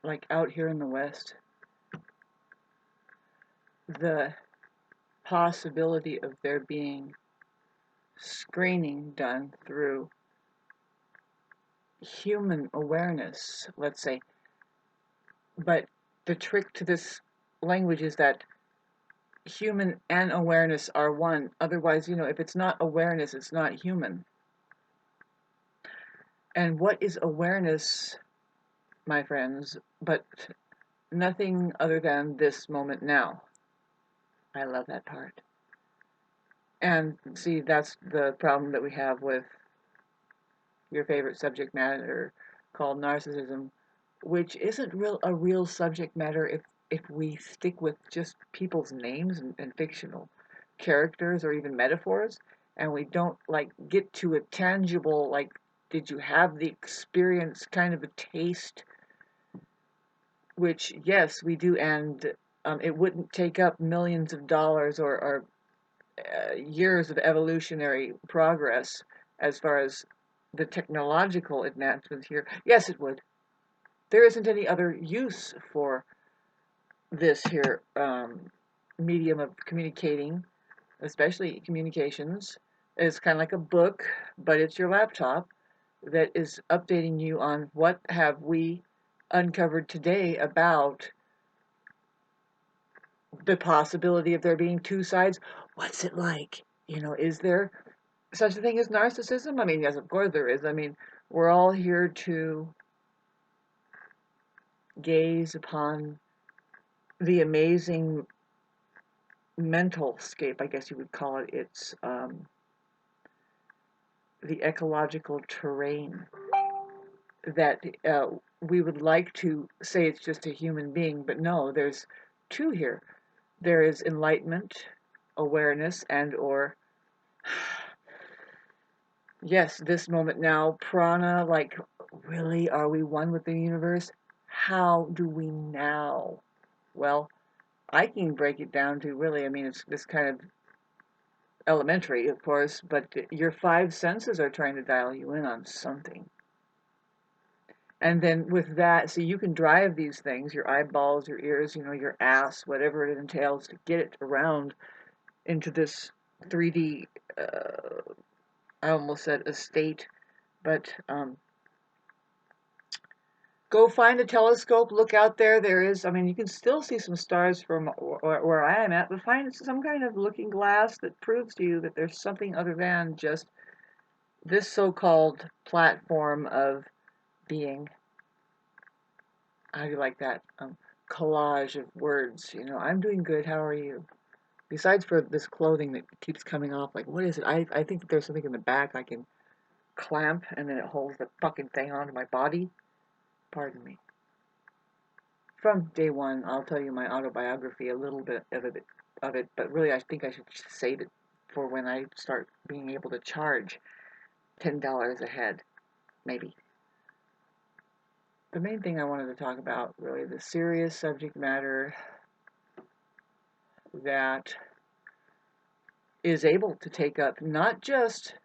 like out here in the West, the possibility of there being screening done through human awareness, let's say. But the trick to this language is that human and awareness are one. Otherwise, if it's not awareness, it's not human. And what is awareness, my friends, but nothing other than this moment now? I love that part. And see, that's the problem that we have with your favorite subject matter called narcissism, which isn't a real subject matter if we stick with just people's names and fictional characters or even metaphors, and we don't like get to a tangible, like, did you have the experience, kind of a taste, which yes we do, and it wouldn't take up millions of dollars or years of evolutionary progress as far as the technological advancements here. Yes, it would. There isn't any other use for this here medium of communicating, especially communications. It's kind of like a book, but it's your laptop that is updating you on what have we uncovered today about the possibility of there being two sides. What's it like? Is there such a thing as narcissism? I mean, yes, of course there is. I mean, we're all here to gaze upon the amazing mental scape, I guess you would call it. It's the ecological terrain that we would like to say it's just a human being, but no, there's two here. There is enlightenment, awareness, and or yes, this moment now, prana, like, really, are we one with the universe? How do we now? Well, I can break it down to really, I mean, it's this kind of elementary, of course, but your five senses are trying to dial you in on something. And then with that, so you can drive these things, your eyeballs, your ears, your ass, whatever it entails to get it around into this 3D, I almost said estate, but go find a telescope, look out there. There is, I mean, you can still see some stars from where I am at, but find some kind of looking glass that proves to you that there's something other than just this so-called platform of being. How do you like that collage of words? I'm doing good. How are you? Besides for this clothing that keeps coming off, like, what is it? I think that there's something in the back I can clamp, and then it holds the fucking thing onto my body. Pardon me. From day one, I'll tell you my autobiography, a little bit of it, but really I think I should save it for when I start being able to charge $10 a head, maybe. The main thing I wanted to talk about, really, the serious subject matter that is able to take up not just,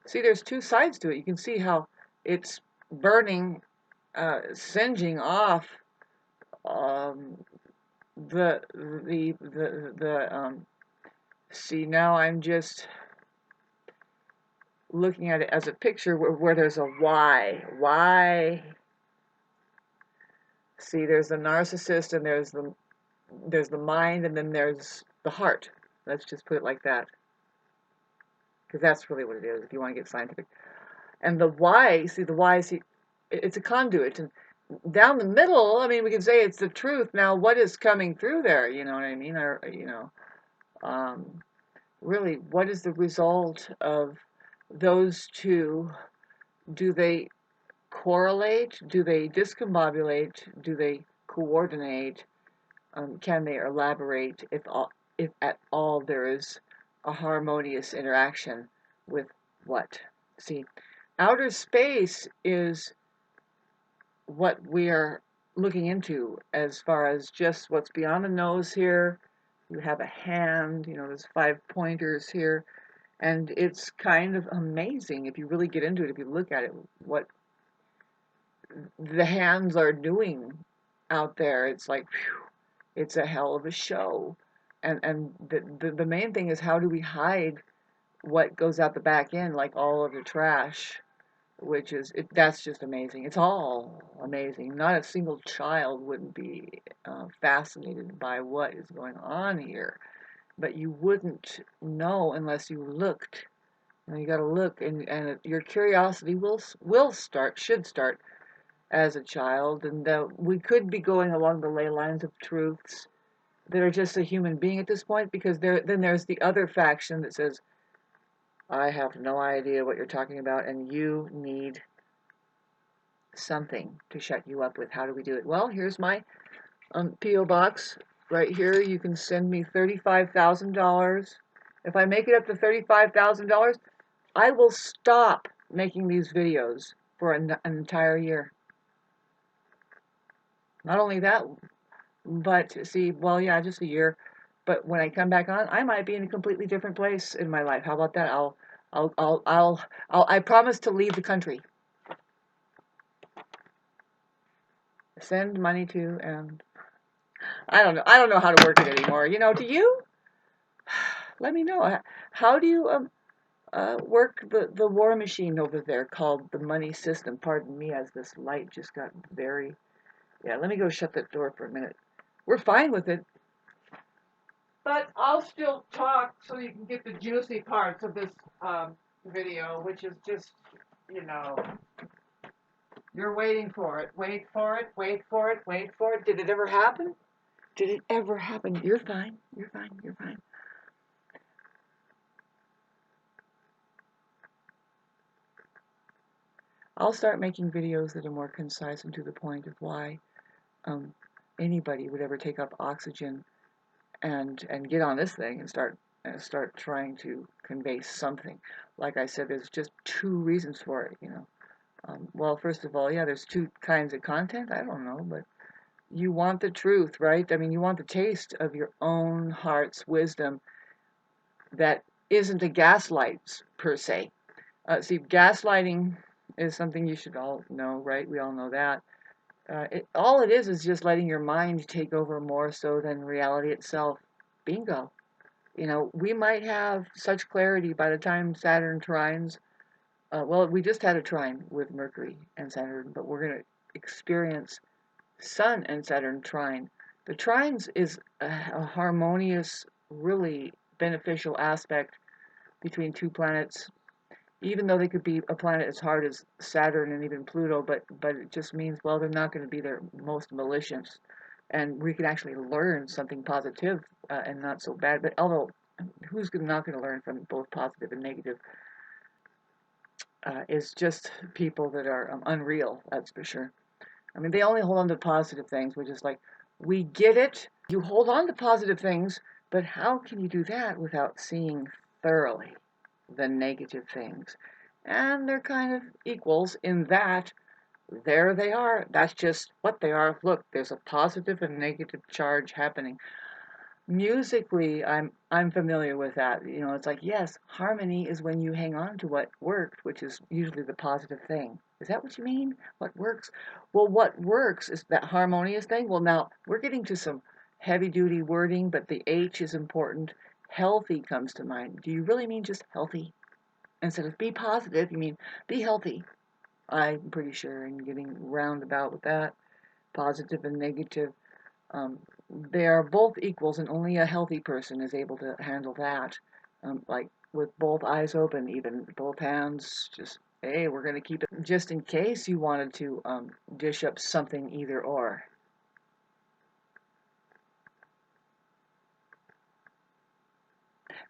see, there's two sides to it. You can see how it's burning, singeing off um, the see, now I'm just looking at it as a picture where there's a why. See, there's the narcissist, and there's the mind, and then there's the heart. Let's just put it like that, because that's really what it is if you want to get scientific. And the why, see, it's a conduit, and down the middle, I mean, we can say it's the truth. Now, what is coming through there? You know what I mean? Or um, really, what is the result of those two? Do they correlate? Do they discombobulate? Do they coordinate? Can they elaborate if at all there is a harmonious interaction with what? See, outer space is what we are looking into as far as just what's beyond the nose here. You have a hand, there's 5 pointers here, and it's kind of amazing if you really get into it, if you look at it, what the hands are doing. out there. It's like, whew, it's a hell of a show. And the main thing is, how do we hide what goes out the back end, like all of the trash, which is, that's just amazing. It's all amazing. Not a single child wouldn't be fascinated by what is going on here, but you wouldn't know unless you looked. You got to look, and your curiosity should start as a child, and we could be going along the ley lines of truths that are just a human being at this point, because then there's the other faction that says, I have no idea what you're talking about, and you need something to shut you up with. How do we do it? Well, here's my P.O. box right here. You can send me $35,000. If I make it up to $35,000, I will stop making these videos for an entire year. Not only that, but see, well, yeah, just a year. But when I come back on, I might be in a completely different place in my life. How about that? I promise to leave the country. Send money to, and I don't know. I don't know how to work it anymore. Do you? Let me know. How do you work the war machine over there called the money system? Pardon me, as this light just got very. Yeah, let me go shut that door for a minute. We're fine with it. But I'll still talk so you can get the juicy parts of this video, which is just, you're waiting for it. Wait for it, wait for it, wait for it. Did it ever happen? Did it ever happen? You're fine. You're fine. You're fine. I'll start making videos that are more concise and to the point of why anybody would ever take up oxygen and get on this thing and start trying to convey something. Like I said, there's just two reasons for it. Well, first of all, yeah, there's two kinds of content. I don't know, but you want the truth, right? I mean, you want the taste of your own heart's wisdom that isn't a gaslight per se. See, gaslighting is something you should all know, right? We all know that. All it is just letting your mind take over more so than reality itself. Bingo. We might have such clarity by the time Saturn trines. Well, we just had a trine with Mercury and Saturn, but we're going to experience Sun and Saturn trine. The trines is a harmonious, really beneficial aspect between two planets, even though they could be a planet as hard as Saturn and even Pluto, but it just means, well, they're not going to be their most malicious, and we can actually learn something positive and not so bad. But although, who's not going to learn from both positive and negative? Is just people that are unreal, that's for sure. I mean, they only hold on to positive things, which is like, we get it. You hold on to positive things, but how can you do that without seeing thoroughly the negative things? And they're kind of equals in that there they are. That's just what they are. Look, there's a positive and negative charge happening. Musically, I'm familiar with that. It's like, yes, harmony is when you hang on to what worked, which is usually the positive thing. Is that what you mean? What works? Well, what works is that harmonious thing. Well, now we're getting to some heavy duty wording, but the H is important. Healthy comes to mind. Do you really mean just healthy? Instead of be positive, you mean be healthy. I'm pretty sure I'm getting roundabout with that. Positive and negative. They are both equals, and only a healthy person is able to handle that. Like with both eyes open, even both hands, just, hey, we're going to keep it just in case you wanted to dish up something either or.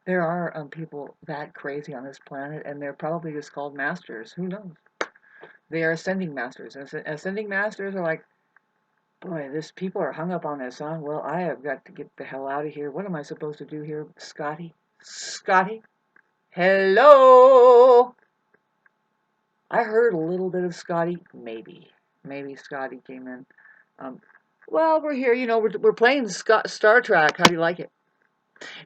There are people that crazy on this planet, and they're probably just called masters. Who knows? They are ascending masters. Ascending masters are like, boy, this people are hung up on this, huh? Well, I have got to get the hell out of here. What am I supposed to do here, Scotty? Scotty? Hello? I heard a little bit of Scotty. Maybe Scotty came in. Um, well, we're here. We're playing Star Trek. How do you like it?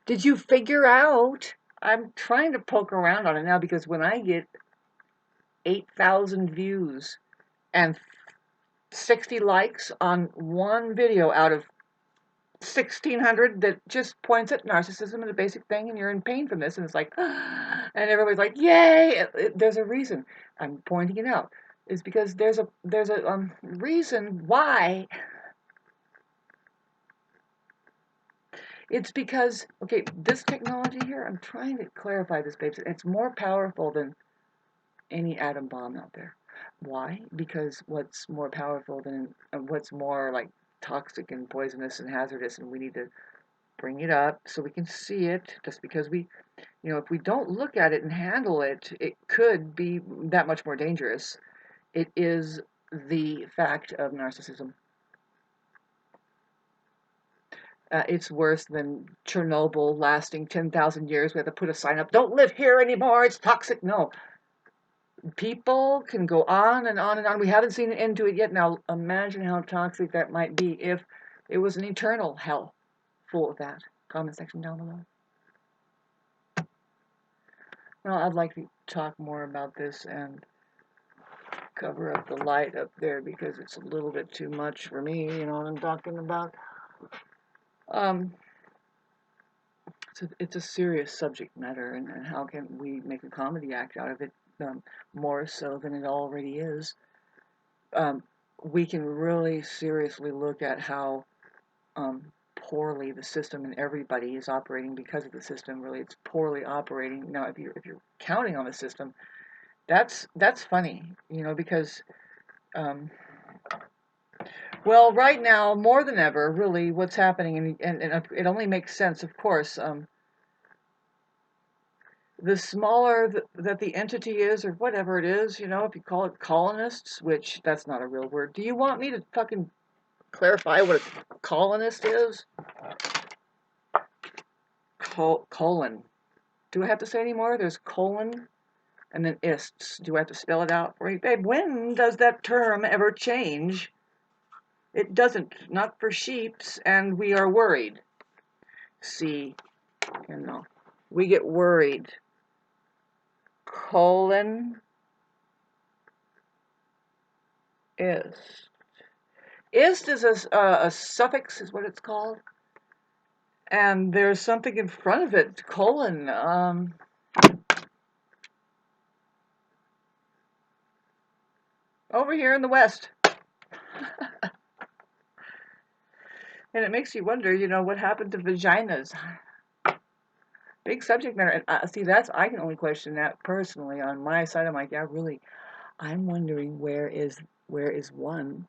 Did you figure out? I'm trying to poke around on it now, because when I get 8,000 views and 60 likes on one video out of 1,600 that just points at narcissism and a basic thing, and you're in pain from this, and it's like, and everybody's like, yay! There's a reason I'm pointing it out. Is because there's a reason why. It's because, okay, this technology here, I'm trying to clarify this, babes. It's more powerful than any atom bomb out there. Why? Because what's more powerful than, what's more like toxic and poisonous and hazardous, and we need to bring it up so we can see it, just because we, if we don't look at it and handle it, it could be that much more dangerous. It is the fact of narcissism. It's worse than Chernobyl lasting 10,000 years. We have to put a sign up, don't live here anymore, it's toxic. No. People can go on and on and on. We haven't seen an end to it yet. Now, imagine how toxic that might be if it was an eternal hell full of that. Comment section down below. Well, I'd like to talk more about this and cover up the light up there because it's a little bit too much for me, you know what I'm talking about. It's a serious subject matter, and how can we make a comedy act out of it, more so than it already is. We can really seriously look at how poorly the system and everybody is operating because of the system. Really, it's poorly operating. Now, if you're counting on the system, that's funny, because well, right now more than ever, really, what's happening, and it only makes sense, of course. The smaller that the entity is, or whatever it is, if you call it colonists, which that's not a real word. Do you want me to fucking clarify what a colonist is? Colon. Do I have to say any more? There's colon and then ists. Do I have to spell it out for you? Babe, when does that term ever change? It doesn't. Not for sheeps, and we are worried. See, we get worried. Colon ist. Ist is a suffix, is what it's called. And there's something in front of it, colon. Over here in the West. And it makes you wonder, what happened to vaginas? Big subject matter. And see, I can only question that personally on my side. I'm like, yeah, really, I'm wondering where is one.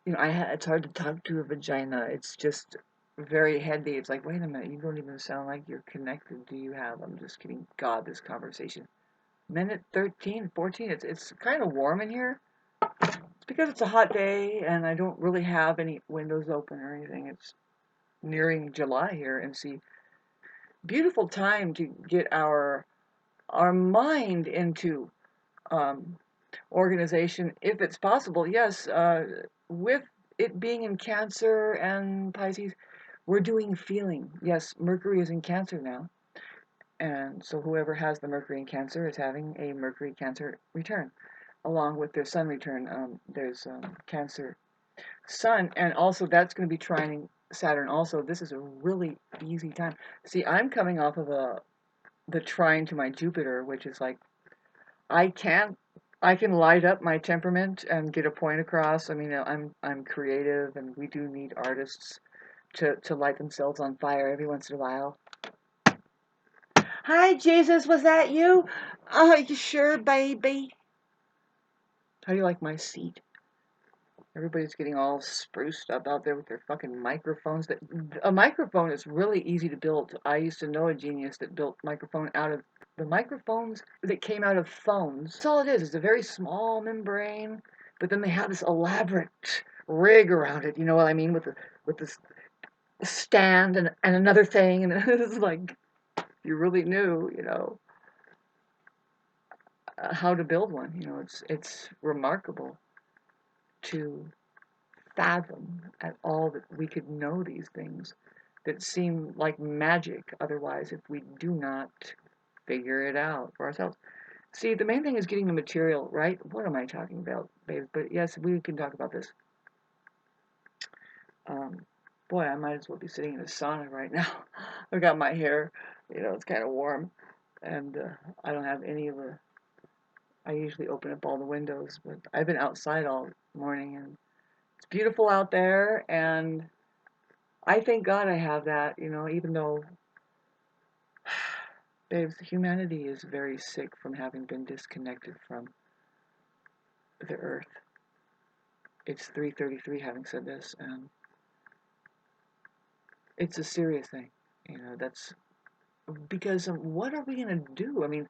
It's hard to talk to a vagina. It's just very heady. It's like, wait a minute, you don't even sound like you're connected. Do you have? I'm just kidding. God, this conversation. Minute 13, 14. It's kind of warm in here. It's because it's a hot day and I don't really have any windows open or anything. It's nearing July here, and see, beautiful time to get our mind into organization, if it's possible. Yes, with it being in Cancer and Pisces, we're doing feeling. Yes, Mercury is in Cancer now, and so whoever has the Mercury in Cancer is having a Mercury Cancer return, along with their Sun return. There's Cancer Sun, and also that's going to be trining Saturn. Also, this is a really easy time. See, I'm coming off of the trine to my Jupiter, which is like, I can light up my temperament and get a point across. I mean, I'm creative, and we do need artists to light themselves on fire every once in a while. Hi, Jesus, was that you? You sure, baby? How do you like my seat? Everybody's getting all spruced up out there with their fucking microphones. A microphone is really easy to build. I used to know a genius that built microphone out of the microphones that came out of phones. That's all it is. It's a very small membrane, but then they have this elaborate rig around it. You know what I mean? With this stand and another thing, and it's like, you really knew, how to build one. It's remarkable to fathom at all that we could know these things that seem like magic otherwise if we do not figure it out for ourselves. See, the main thing is getting the material, right? What am I talking about, babe? But yes, we can talk about this. Boy, I might as well be sitting in a sauna right now. I've got my hair, it's kind of warm, and I don't have any of the. I usually open up all the windows, but I've been outside all morning, and it's beautiful out there, and I thank God I have that, even though, babes, humanity is very sick from having been disconnected from the earth. It's 3:33 having said this, and it's a serious thing. That's because what are we going to do? I mean,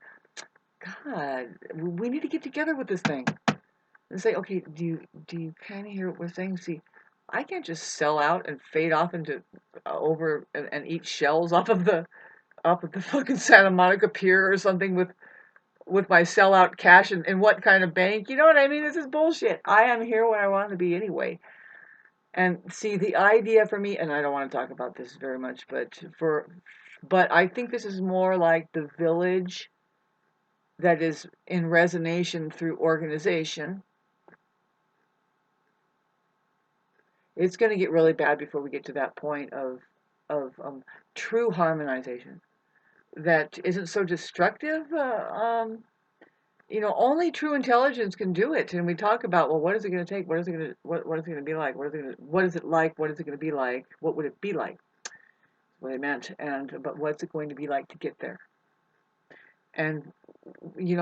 God, we need to get together with this thing and say, okay, do you kind of hear what we're saying? See, I can't just sell out and fade off into over and eat shells off of the fucking Santa Monica Pier or something with my sellout cash and what kind of bank? You know what I mean? This is bullshit. I am here when I want to be anyway. And see, the idea for me, and I don't want to talk about this very much, but I think this is more like the village that is in resonation through organization. It's going to get really bad before we get to that point of true harmonization that isn't so destructive. Only true intelligence can do it. And we talk about, well, what is it going to take? What is it going to what is it going to be like? What is it like? What is it going to be like? What would it be like? What I meant. But what's it going to be like to get there? And we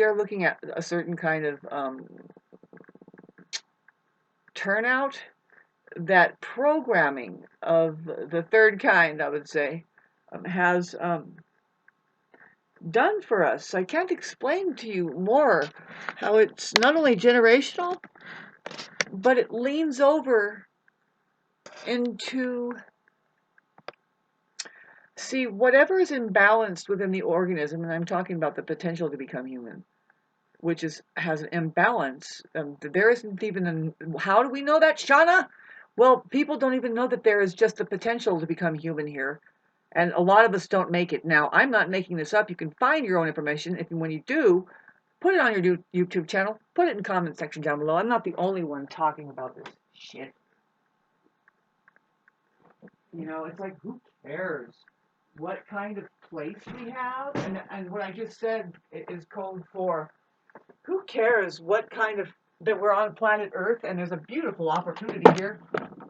are looking at a certain kind of turnout that programming of the third kind, I would say, has done for us. I can't explain to you more how it's not only generational, but it leans over into, see, whatever is imbalanced within the organism, and I'm talking about the potential to become human, which has an imbalance. There isn't even how do we know that, Shauna? Well, people don't even know that there is just the potential to become human here. And a lot of us don't make it. Now, I'm not making this up. You can find your own information. When you do, put it on your YouTube channel. Put it in the comment section down below. I'm not the only one talking about this shit. It's like, who cares what kind of place we have? And what I just said is code for who cares what kind of, that we're on planet Earth and there's a beautiful opportunity here.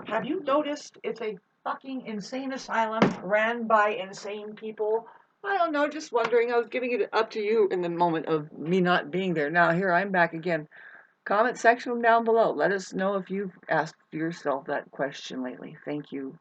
Have you noticed it's a fucking insane asylum ran by insane people? I don't know, just wondering. I was giving it up to you in the moment of me not being there. Now here I'm back again. Comment section down below. Let us know if you've asked yourself that question lately. Thank you.